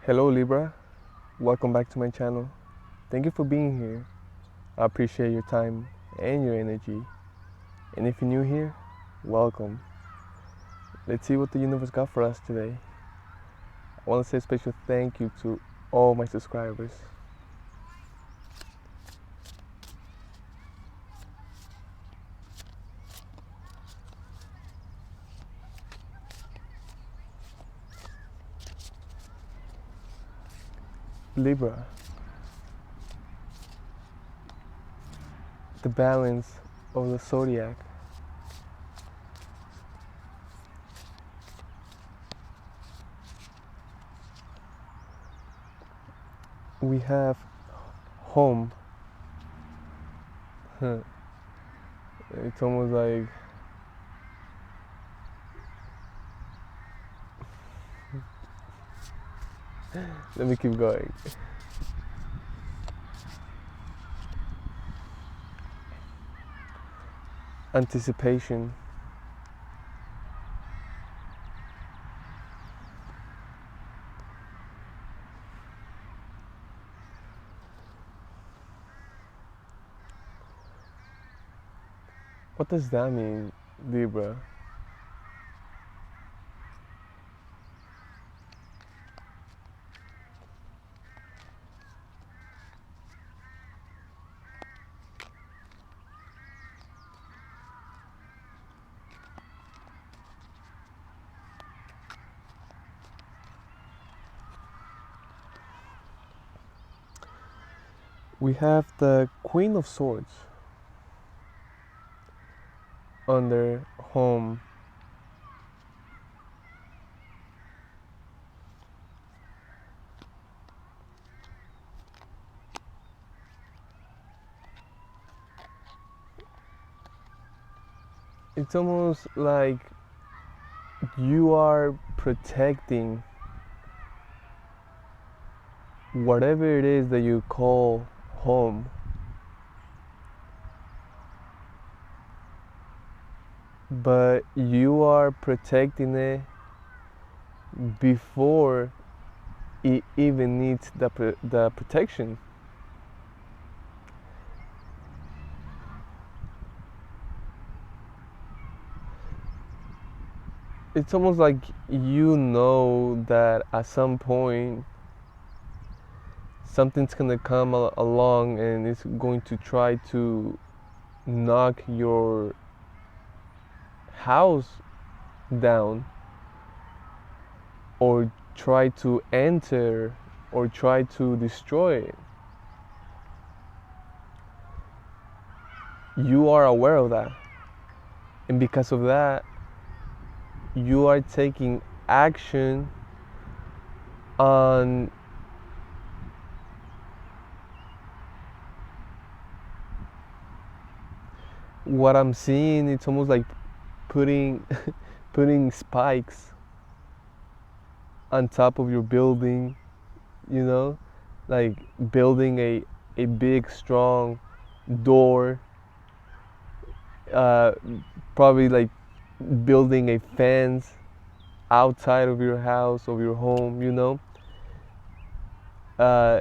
Hello Libra, welcome back to my channel. Thank you for being here. I appreciate your time and your energy. And if you're new here, welcome. Let's see what the universe got for us today. I want to say a special thank you to all my subscribers. Libra, the balance of the zodiac. We have home. It's almost like let me keep going. Anticipation. What does that mean, Libra? We have the Queen of Swords under home. It's almost like you are protecting whatever it is that you call home, but you are protecting it before it even needs the protection. It's almost like you know that at some point something's gonna come along and it's going to try to knock your house down or try to enter or try to destroy it. You are aware of that, and because of that you are taking action on what I'm seeing. It's almost like putting putting spikes on top of your building, you know, like building a big strong door, uh, probably like building a fence outside of your house, of your home, uh,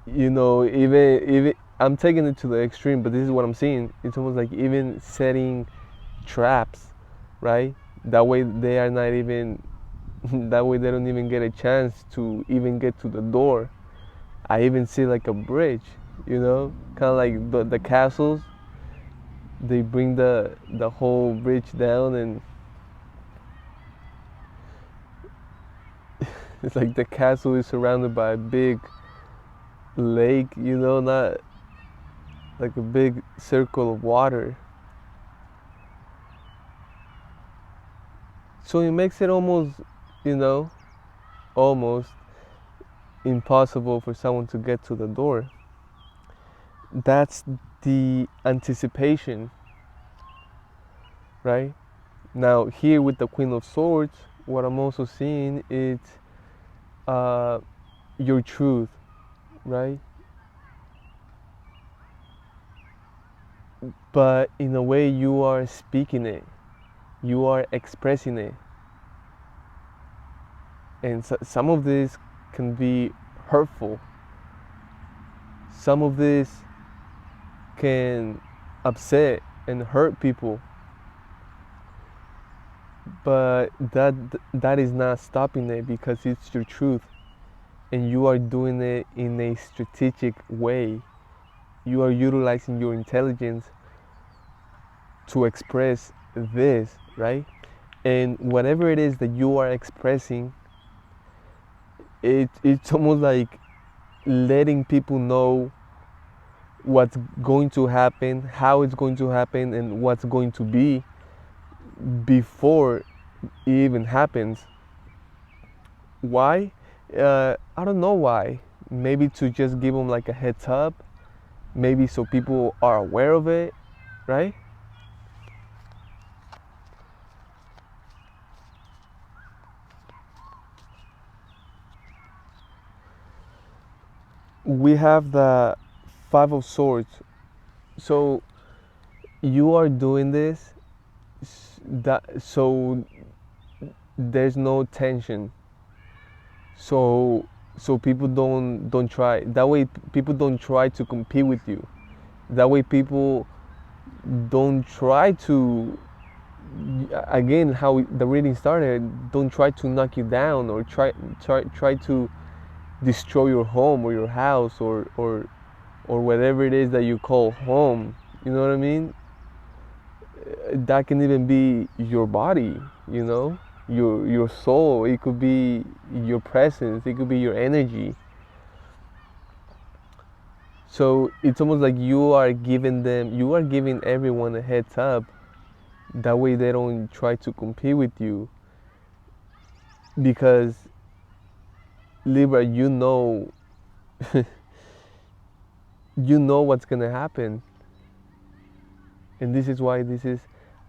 even I'm taking it to the extreme, but this is what I'm seeing. It's almost like even setting traps, right? That way they are not even that way they don't even get a chance to even get to the door. I even see like a bridge, kind of like the castles. They bring the whole bridge down, and it's like the castle is surrounded by a big lake, not like a big circle of water. So it makes it almost, you know, almost impossible for someone to get to the door. That's the anticipation, right? Now, here with the Queen of Swords, what I'm also seeing is uh, your truth, right? But in a way, you are speaking it, you are expressing it. and some of this can be hurtful. Some of this can upset and hurt people, but that is not stopping it because it's your truth, and you are doing it in a strategic way. You are utilizing your intelligence to express this, right? And whatever it is that you are expressing, it's almost like letting people know what's going to happen, how it's going to happen, and what's going to be before it even happens. Why? I don't know why. Maybe to just give them like a heads up, maybe so people are aware of it, right? We have the Five of Swords. So you are doing this that so there's no tension. So people don't try. That way people don't try to compete with you. That way people don't try to, again, how the reading started, don't try to knock you down or try to destroy your home or your house or whatever it is that you call home. You know what I mean? That can even be your body, your soul. It could be your presence. It could be your energy. So it's almost like you are giving everyone a heads up. That way they don't try to compete with you, because Libra, you know what's gonna happen, and this is why this is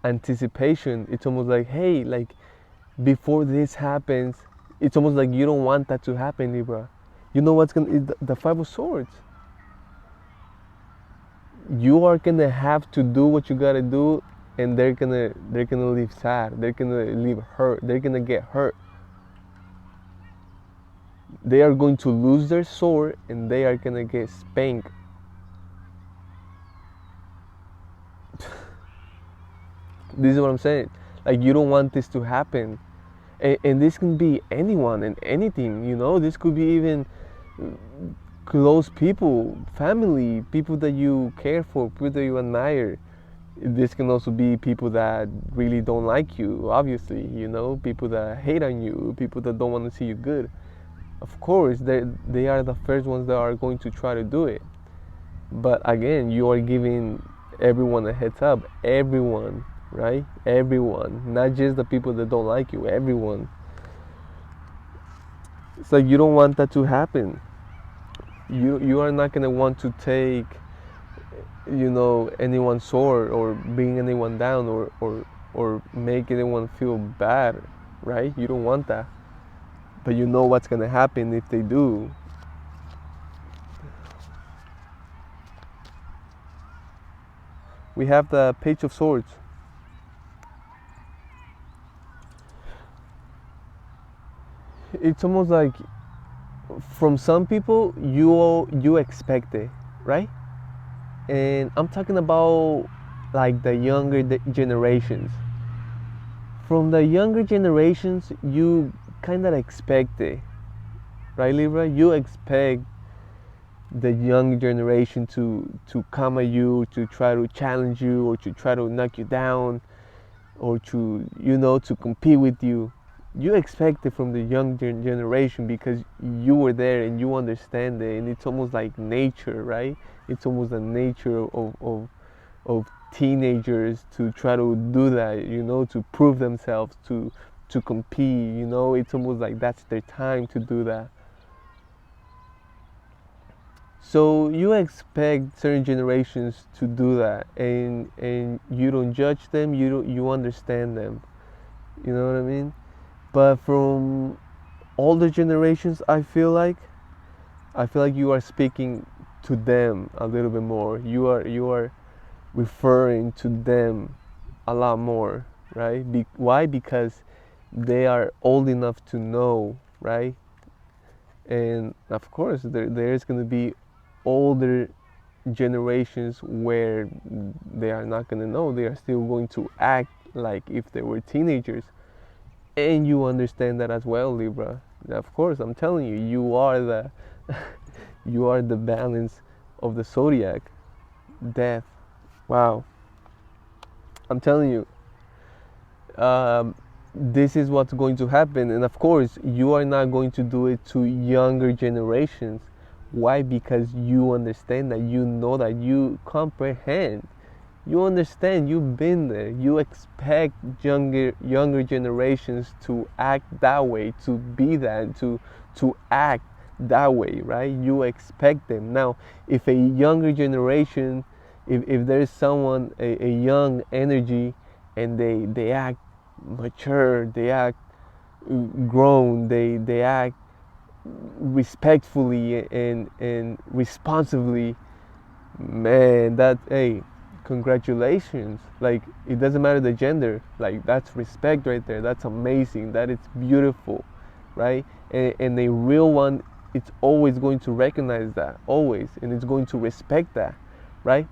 anticipation. It's almost like, hey, like before this happens, it's almost like you don't want that to happen, Libra. You know what's gonna the Five of Swords. You are gonna have to do what you gotta do, and they're gonna leave sad. They're gonna leave hurt. They're gonna get hurt. They are going to lose their sword, and they are gonna get spanked. This is what I'm saying. Like, you don't want this to happen, and this can be anyone and anything. This could be even close people, family, people that you care for, people that you admire. This can also be people that really don't like you, obviously. People that hate on you, people that don't want to see you good. Of course, they are the first ones that are going to try to do it. But again, you are giving everyone a heads up. Everyone, right? Everyone, not just the people that don't like you. Everyone. It's like you don't want that to happen. You are not gonna want to take, anyone's sword or bring anyone down or make anyone feel bad, right? You don't want that. But you know what's gonna happen if they do. We have the Page of Swords. It's almost like, from some people, you expect it, right? And I'm talking about like the younger generations. From the younger generations, you kind of expect it, right, Libra? You expect the young generation to come at you, to try to challenge you, or to try to knock you down, or to compete with you. You expect it from the young generation because you were there and you understand it, and it's almost like nature, right? It's almost the nature of teenagers to try to do that, to prove themselves, to compete. It's almost like that's their time to do that. So you expect certain generations to do that, and you don't judge them. You understand them. You know what I mean? But from older generations, I feel like you are speaking to them a little bit more. You are referring to them a lot more, right? Why? Because they are old enough to know, right? And of course, there's going to be older generations where they are not going to know. They are still going to act like if they were teenagers. And you understand that as well, Libra. Of course, I'm telling you, you are the you are the balance of the zodiac. Death. Wow. I'm telling you, this is what's going to happen. And of course, you are not going to do it to younger generations. Why? Because you understand that, you know that, you comprehend, you understand, you've been there. You expect younger generations to act that way, to be that, to act that way, right? You expect them. Now, if a younger generation, if there's someone, a young energy, and they act mature, they act grown, they act respectfully and responsibly, man, that, hey, congratulations. Like, it doesn't matter the gender, like, that's respect right there. That's amazing, that it's beautiful, right? And a real one, it's always going to recognize that, always, and it's going to respect that, right?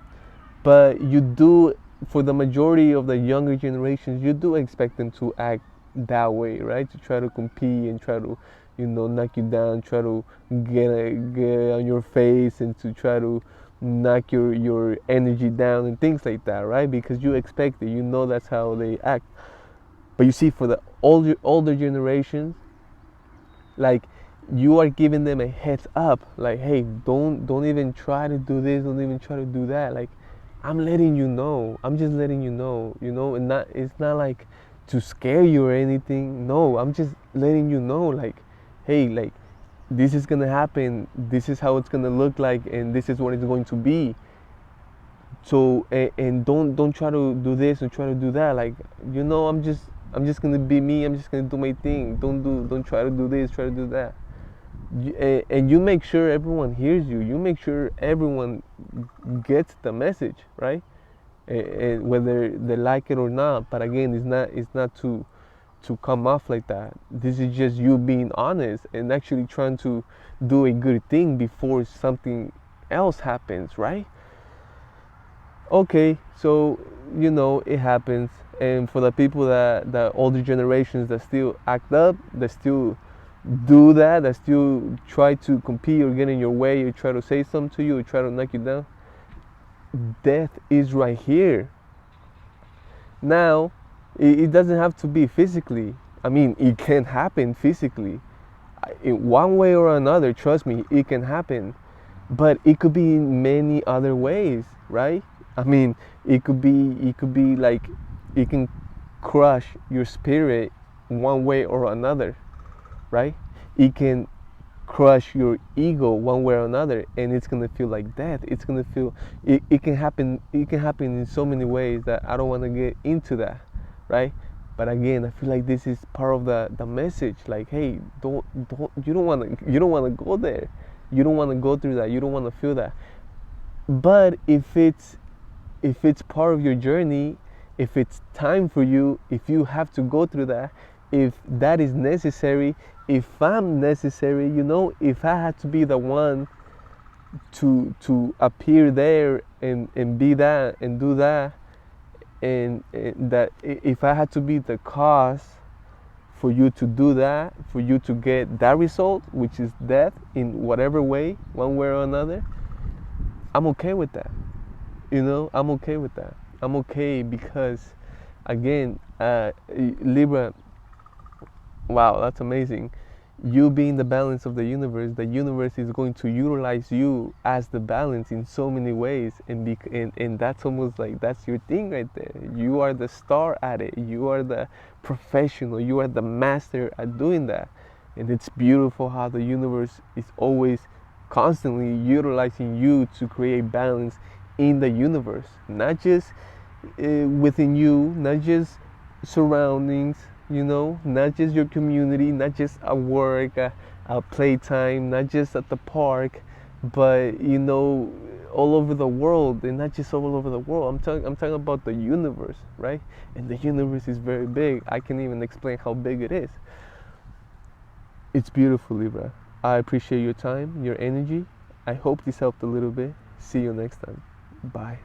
But you do, for the majority of the younger generations, you do expect them to act that way, right? To try to compete and try to, knock you down, try to get on your face, and to try to knock your energy down and things like that, right? Because you expect it, that's how they act. But you see, for the older generations, like, you are giving them a heads up, like, hey, don't even try to do this, don't even try to do that. Like, I'm letting you know, I'm just letting you know, and it's not like to scare you or anything. No, I'm just letting you know, like, hey, like, this is gonna happen, this is how it's gonna look like, and this is what it's going to be. So, and don't try to do this and try to do that. Like, I'm just gonna be me, I'm just gonna do my thing. Don't try to do this, try to do that. And you make sure everyone hears you. You make sure everyone gets the message, right? And whether they like it or not. But again, it's not to come off like that. This is just you being honest and actually trying to do a good thing before something else happens, right? Okay, so it happens. And for the people the older generations that still act up, that still do that still try to compete or get in your way, or try to say something to you, or try to knock you down, death is right here. Now, it doesn't have to be physically. I mean, it can happen physically in one way or another. Trust me, it can happen. But it could be in many other ways, right? I mean, it could be like, it can crush your spirit one way or another, right? It can crush your ego one way or another, and it's gonna feel like death. It's gonna feel, it can happen in so many ways that I don't want to get into that, right? But again, I feel like this is part of the message. Like, hey, don't you don't want to go there. You don't want to go through that. You don't want to feel that. But if it's part of your journey, if it's time for you, if you have to go through that, if that is necessary, if I'm necessary, if I had to be the one to appear there and be that and do that, and that if I had to be the cause for you to do that, for you to get that result, which is death in whatever way, one way or another, I'm okay with that. I'm okay with that. I'm okay because, again, Libra, wow, that's amazing. You being the balance of the universe is going to utilize you as the balance in so many ways, and that's almost like, that's your thing right there. You are the star at it. You are the professional. You are the master at doing that, and it's beautiful how the universe is always constantly utilizing you to create balance in the universe, not just within you, not just surroundings, not just your community, not just at work, at playtime, not just at the park, but all over the world. And not just all over the world, I'm talking about the universe, right? And the universe is very big. I can't even explain how big it is. It's beautiful, Libra. I appreciate your time, your energy. I hope this helped a little bit. See you next time. Bye.